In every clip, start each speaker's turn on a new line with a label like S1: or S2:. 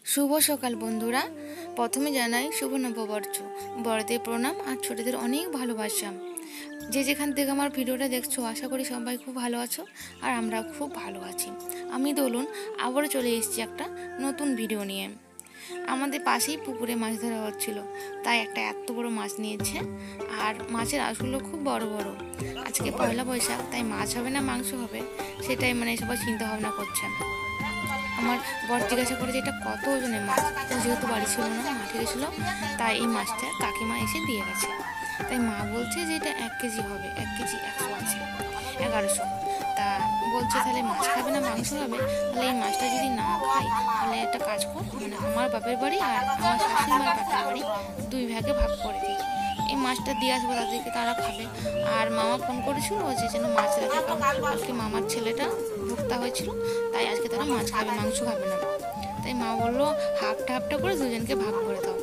S1: শুভ সকাল বন্ধুরা। প্রথমে জানাই শুভ নববর্ষ, বড়দের প্রণাম আর ছোটদের অনেক ভালোবাসা। যে যেখান থেকে আমার ভিডিওটা দেখছো, আশা করি সবাই খুব ভালো আছো আর আমরা খুব ভালো আছি। আমি দোলন আবারও চলে এসেছি একটা নতুন ভিডিও নিয়ে। আমাদের পাশেই পুকুরে মাছ ধরা হচ্ছিল, তাই একটা এত বড় মাছ নিয়েছে আর মাছের আঁশগুলো খুব বড় বড়। আজকে পয়লা বৈশাখ, তাই মাছ হবে না মাংস হবে সেটাই সবাই চিন্তা ভাবনা করছে। আমার বর জিজ্ঞাসা করে যে এটা কত ওজনের মাছ। ও যেহেতু বাড়ি ছিল না, মাঠে গেছিলো, তাই এই মাছটা কাকিমা এসে দিয়ে গেছে। তাই মা বলছে যে এটা 1 কেজি হবে, 1 কেজি 100 আছে, 1100। তা বলছে তাহলে মাছ খাবে না মাংস হবে, তাহলে এই মাছটা যদি না খাই তাহলে একটা কাজ কর, আমার বাপের বাড়ি আর আমার শাশুড়ি মার বাপের বাড়ি 2 ভাগে ভাগ করে দিই, এই মাছটা দিয়ে আসবো তাদেরকে, তারা খাবে। আর মামা ফোন করেছিল যে যেন মাছ রাখে, কারণ আজকে মামার ছেলেটা ভুক্তা হয়েছিল, তাই আজকে তারা মাছ খাবে, মাংস খাবে না। তাই মা বললো হাফটা হাফটা করে দুজনকে ভাগ করে দাও।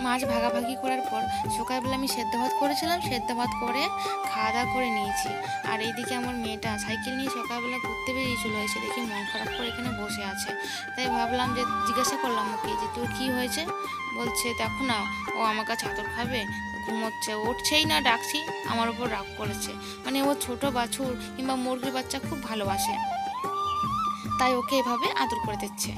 S1: মাছ ভাগাভাগি করার পর সকালবেলা আমি সেদ্ধ ভাত করেছিলাম, সেদ্ধ ভাত করে খাওয়া দাওয়া করে নিয়েছি। আর এইদিকে আমার মেয়েটা সাইকেল নিয়ে সকালবেলা ঘুরতে বেরিয়েছিল, এসে দেখি মন খারাপ করে এখানে বসে আছে। তাই ভাবলাম যে জিজ্ঞাসা করলাম ওকে যে তোর কী হয়েছে। বলছে দেখো না, ও আমার কাছে আদর খাবে, ঘুমোচ্ছে, উঠছেই না, ডাকছি আমার উপর রাগ করেছে। ও ছোট বাছুর কিংবা মুরগির বাচ্চা খুব ভালোবাসে, তাই ওকে এভাবে আদর করে দিচ্ছে।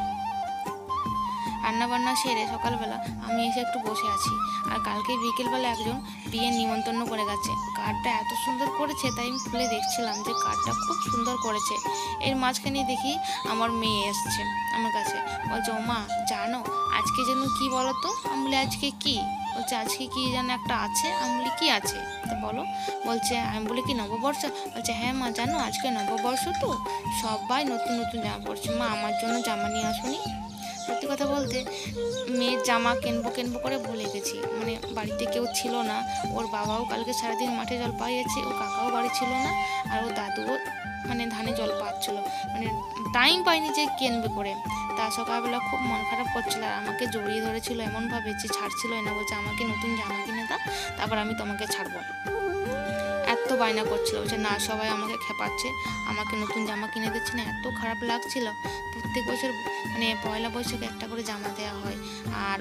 S1: রান্নাবান্না সেরে সকালবেলা আমি এসে একটু বসে আছি। আর কালকে বিকেলবেলা একজন বিয়ের নিমন্ত্রণ করে গেছে, কার্ডটা এত সুন্দর করেছে, তাই আমি খুলে দেখছিলাম যে কার্ডটা খুব সুন্দর করেছে। এর মাঝখানে দেখি আমার মেয়ে এসছে আমার কাছে, বলছে ও মা জানো আজকে যেন কি বলো তো। আমি বলি আজকে কি? বলছে আজকে কি যেন একটা আছে। আমি বলি কি আছে তো বলো। বলছে, আমি বলি কি নববর্ষ? বলছে হ্যাঁ মা জানো আজকে নববর্ষ, তো সবাই নতুন নতুন জামা পরছে। মা আমার জন্য জামা নিয়ে আসুনি। সত্যি কথা বলতে মেয়ের জামা কিনবো করে ভুলে গেছি, বাড়িতে কেউ ছিল না। ওর বাবাও কালকে সারাদিন মাঠে জল পাইয়েছে, ও কাকাও বাড়ি ছিল না, আর ও দাদুও ধানে জল পাচ্ছিল, টাইম পাইনি যে কিনবে করে। তা সকালবেলা খুব মন খারাপ করছিল আর আমাকে জড়িয়ে ধরেছিল এমনভাবে যে ছাড়ছিল না, বলছে আমাকে নতুন জামা কিনে দাও, তারপর আমি তোমাকে ছাড়বো। এত বায়না করছিল, বলছে না সবাই আমাকে খেপাচ্ছে, আমাকে নতুন জামা কিনে দিচ্ছে না। এত খারাপ লাগছিল। প্রত্যেক বছর পয়লা বৈশাখে একটা করে জামা দেওয়া হয়। আর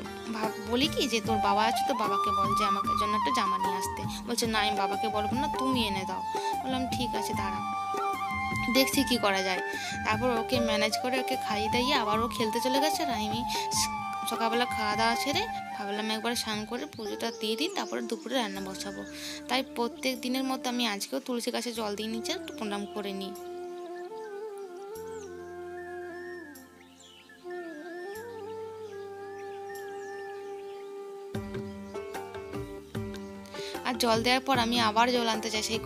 S1: বলি কি যে তোর বাবা আছে, তো বাবাকে বল যে আমাকে জন্য একটা জামা নিয়ে আসতে। বলছে না আমি বাবাকে বলবো না, তুমি এনে দাও। বললাম ঠিক আছে দাঁড়া, দেখছি কি করা যায়। তারপর ওকে ম্যানেজ করে ওকে খাইয়ে দাইয়ে আবার ও খেলতে চলে গেছে। আর আমি সকালবেলা খাওয়া দাওয়া ছেড়ে ভাবলাম একবার স্নান করে পুজোটা দিয়ে দিই, তারপরে দুপুরে রান্না বসাবো। তাই প্রত্যেক দিনের মতো আমি আজকেও তুলসী গাছে জল দিয়ে নিচ্ছি, একটু প্রণাম করে নিই। আর জল দেওয়ার পর আমি আবার জল আনতে চাই সেই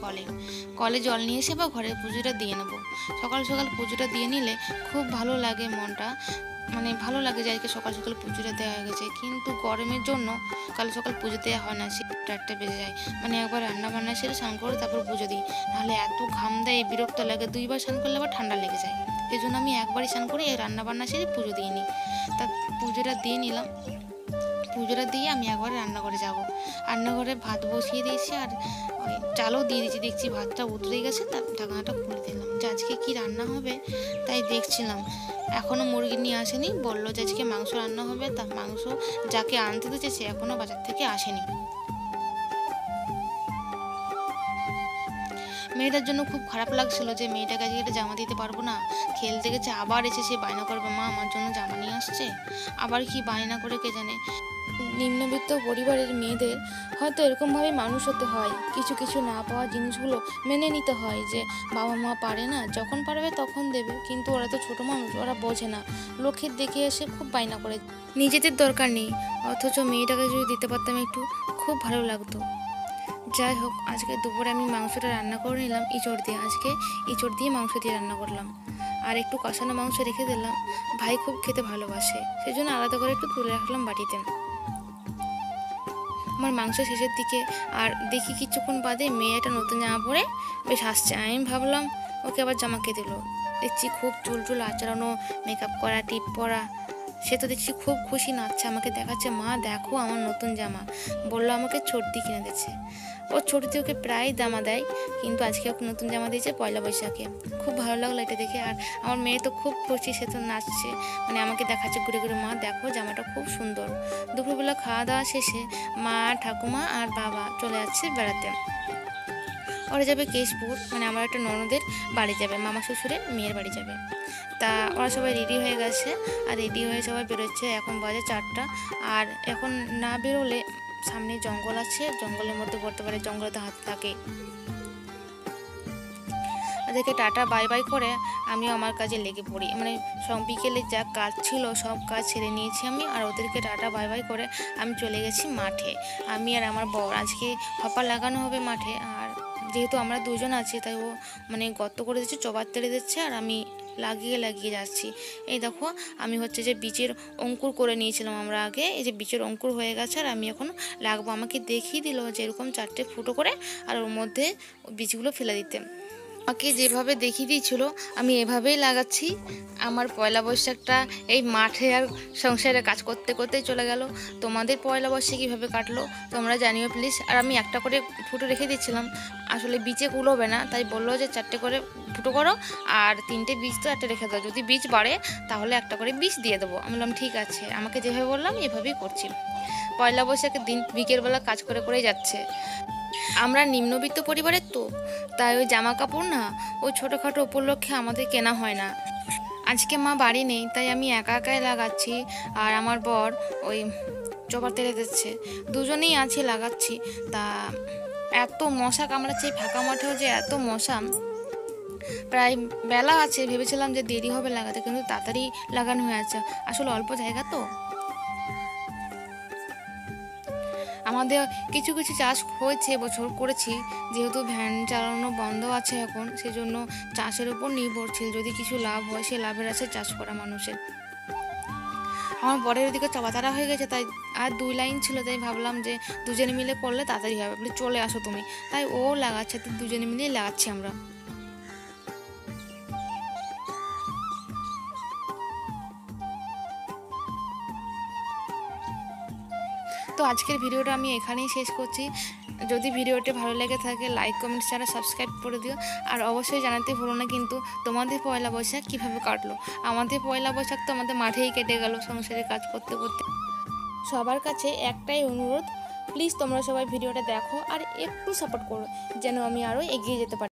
S1: কলে জল নিয়ে এসে বা ঘরের পুজোটা দিয়ে নেবো। সকাল সকাল পুজোটা দিয়ে নিলে খুব ভালো লাগে, মনটা ভালো লাগে যে আজকে সকাল সকাল পুজোটা দেওয়া হয়ে গেছে। কিন্তু গরমের জন্য সকাল সকাল পুজো দেওয়া হয় না, 4টা বেজে যায়। একবার রান্না বান্না সেরে স্নান করে তারপর পুজো দিই, নাহলে এত ঘাম দেয়, বিরক্ত লাগে। 2বার স্নান করলে আবার ঠান্ডা লেগে যায়, এই জন্য আমি একবারই স্নান করে এই রান্না বান্না সেরে পুজো দিয়ে নিই। তা পুজোটা দিয়ে নিলাম, পুজোটা দিয়ে আমি একবার রান্নাঘরে যাব। রান্নাঘরে ভাত বসিয়ে দিয়েছি আর ওই চালও দিয়ে দিয়েছি। দেখছি ভাতটা উতরে গেছে, তার ঢাকনাটা খুলে দিলাম যে আজকে কি রান্না হবে তাই দেখছিলাম। এখনও মুরগি নিয়ে আসেনি, বললো যে আজকে মাংস রান্না হবে। তা মাংস যাকে আনতে দিয়েছে সে এখনও বাজার থেকে আসেনি। মেয়েটার জন্য খুব খারাপ লাগছিল যে মেয়েটাকে আজকে একটা জামা দিতে পারবো না। খেলতে গেছে, আবার এসে সে বায়না করবে মা আমার জন্য জামা নিয়ে আসছে। আবার কি বায়না করে কে জানে। নিম্নবিত্ত পরিবারের মেয়েদের হয়তো এরকমভাবে মানুষ হতে হয়, কিছু কিছু না পাওয়া জিনিসগুলো মেনে নিতে হয় যে বাবা মা পারে না, যখন পারবে তখন দেবে। কিন্তু ওরা তো ছোট মানুষ, ওরা বোঝে না, লোকের দেখে এসে খুব বায়না করে। নিজেদের দরকার নেই, অথচ মেয়েটাকে যদি দিতে পারতাম একটু, খুব ভালো লাগতো। যাই হোক, আজকে দুপুরে আমি মাংসটা রান্না করে নিলাম ইঁচড় দিয়ে। আজকে ইঁচড় দিয়ে মাংস দিয়ে রান্না করলাম, আর একটু কষানো মাংস রেখে দিলাম। ভাই খুব খেতে ভালোবাসে, সেই জন্য আলাদা করে একটু তুলে রাখলাম বাটিতে। আমার মাংস শেষের দিকে, আর দেখি কিছুক্ষণ বাদে মেয়ে একটা নতুন জামা পরে বেশ হাসছে। আমি ভাবলাম ওকে আবার জামা কে দিল। দেখছি খুব চুল আঁচড়ানো, মেকআপ করা, টিপ পরা, সে তো দেখছি খুব খুশি, নাচছে, আমাকে দেখাচ্ছে, মা দেখো আমার নতুন জামা। বললো আমাকে ছোটদি কিনে দিচ্ছে। ও ছোটদি ওকে প্রায় জামা দেয়, কিন্তু আজকে ওকে নতুন জামা দিয়েছে পয়লা বৈশাখে। খুব ভালো লাগলো এটা দেখে। আর আমার মেয়ে তো খুব খুশি, সে তো নাচছে, মানে আমাকে দেখাচ্ছে ঘুরে ঘুরে, মা দেখো জামাটা খুব সুন্দর। দুপুরবেলা খাওয়া দাওয়া শেষে মা, ঠাকুমা আর বাবা চলে যাচ্ছে বেড়াতে। ওরা যাবে কেশপুর, মানে আমার একটা ননদের বাড়ি যাবে, মামা শ্বশুরের মেয়ের বাড়ি যাবে। তা ওরা সবাই রেডি হয়ে গেছে, আর রেডি হয়ে সবাই বেরোচ্ছে। এখন বাজে 4টা। আর এখন না বেরোলে সামনে জঙ্গল আছে, জঙ্গলের মধ্যে পড়তে পারে, জঙ্গলে তো হাত থাকে। ওদেরকে টাটা বাই বাই করে আমিও আমার কাজে লেগে পড়ি, মানে সব বিকেলে যা কাজ ছিল সব কাজ ছেড়ে নিয়েছি আমি। আর ওদেরকে টাটা বাই বাই করে আমি চলে গেছি মাঠে। আমি আর আমার বর আজকে হপার লাগানো হবে মাঠে। আর যেহেতু আমরা দুজন আছি, তাই ও মানে গর্ত করে দিচ্ছে, চবার তেড়ে দিচ্ছে, আর আমি লাগিয়ে লাগিয়ে যাচ্ছি। এই দেখো আমি হচ্ছে যে বীজের অঙ্কুর করে নিয়েছিলাম আমরা আগে, এই যে বীজের অঙ্কুর হয়ে গেছে, আর আমি এখন লাগবো। আমাকে দেখিয়ে দিল যে এরকম 4টে ফুটো করে, আর ওর মধ্যে বীজগুলো ফেলে দিতে। আমাকে যেভাবে দেখিয়ে দিয়েছিল আমি এভাবেই লাগাচ্ছি। আমার পয়লা বৈশাখটা এই মাঠে আর সংসারে কাজ করতে করতেই চলে গেল। তোমাদের পয়লা বৈশাখ কীভাবে কাটলো তোমরা জানিও প্লিজ। আর আমি একটা করে ফুটো রেখে দিচ্ছিলাম, আসলে বীজে কুলোবে না, তাই বললো যে 4টে করে ফুটো করো, আর 3টে বীজ তো একটা রেখে দাও, যদি বীজ বাড়ে তাহলে একটা করে বীজ দিয়ে দেবো। আমি বললাম ঠিক আছে, আমাকে যেভাবে বললাম এভাবেই করছি। পয়লা বৈশাখের দিন বিকেলবেলা কাজ করে করেই যাচ্ছে। আমরা নিম্নবিত্ত পরিবারের তো, তাই ওই জামা কাপড় না ওই ছোটোখাটো উপলক্ষে আমাদের কেনা হয় না। আজকে মা বাড়ি নেই, তাই আমি একা একাই লাগাচ্ছি, আর আমার বর ওই চোপার তেড়ে দিচ্ছে, দুজনেই আছি লাগাচ্ছি। তা এত মশা কামড়াচ্ছে, ফাঁকা মাঠেও যে এত মশা। প্রায় বেলা আছে, ভেবেছিলাম যে দেরি হবে লাগাতে, কিন্তু তাড়াতাড়ি লাগানো হয়ে আছে, আসলে অল্প জায়গা তো। আমাদের কিছু কিছু চাষ হয়েছে, এবছর করেছি, যেহেতু ভ্যান চালানো বন্ধ আছে এখন, সেজন্য চাষের উপর নির্ভরশীল। যদি কিছু লাভ হয় সে লাভের আছে চাষ করা মানুষের। আমার বরের ওদিকে চবাতারা হয়ে গেছে, তাই আর 2 লাইন ছিল, তাই ভাবলাম যে দুজনে মিলে করলে তাড়াতাড়ি হবে, বলে চলে আসো তুমি। তাই ও লাগাচ্ছে, তো দুজনে মিলেই লাগাচ্ছি আমরা। তো আজকের ভিডিওটা আমি এখানেই শেষ করছি। যদি ভিডিওটি ভালো লেগে থাকে লাইক, কমেন্ট, শেয়ার, সাবস্ক্রাইব করে দিও। আর অবশ্যই জানাতে ভুলো না কিন্তু তোমাদের পয়লা বৈশাখ কীভাবে কাটলো। আমাদের পয়লা বৈশাখ তো আমাদের মাঠেই কেটে গেল সংসারে কাজ করতে করতে। সবার কাছে একটাই অনুরোধ, প্লিজ তোমরা সবাই ভিডিওটা দেখো আর একটু সাপোর্ট করো, যেন আমি আরও এগিয়ে যেতে পারি।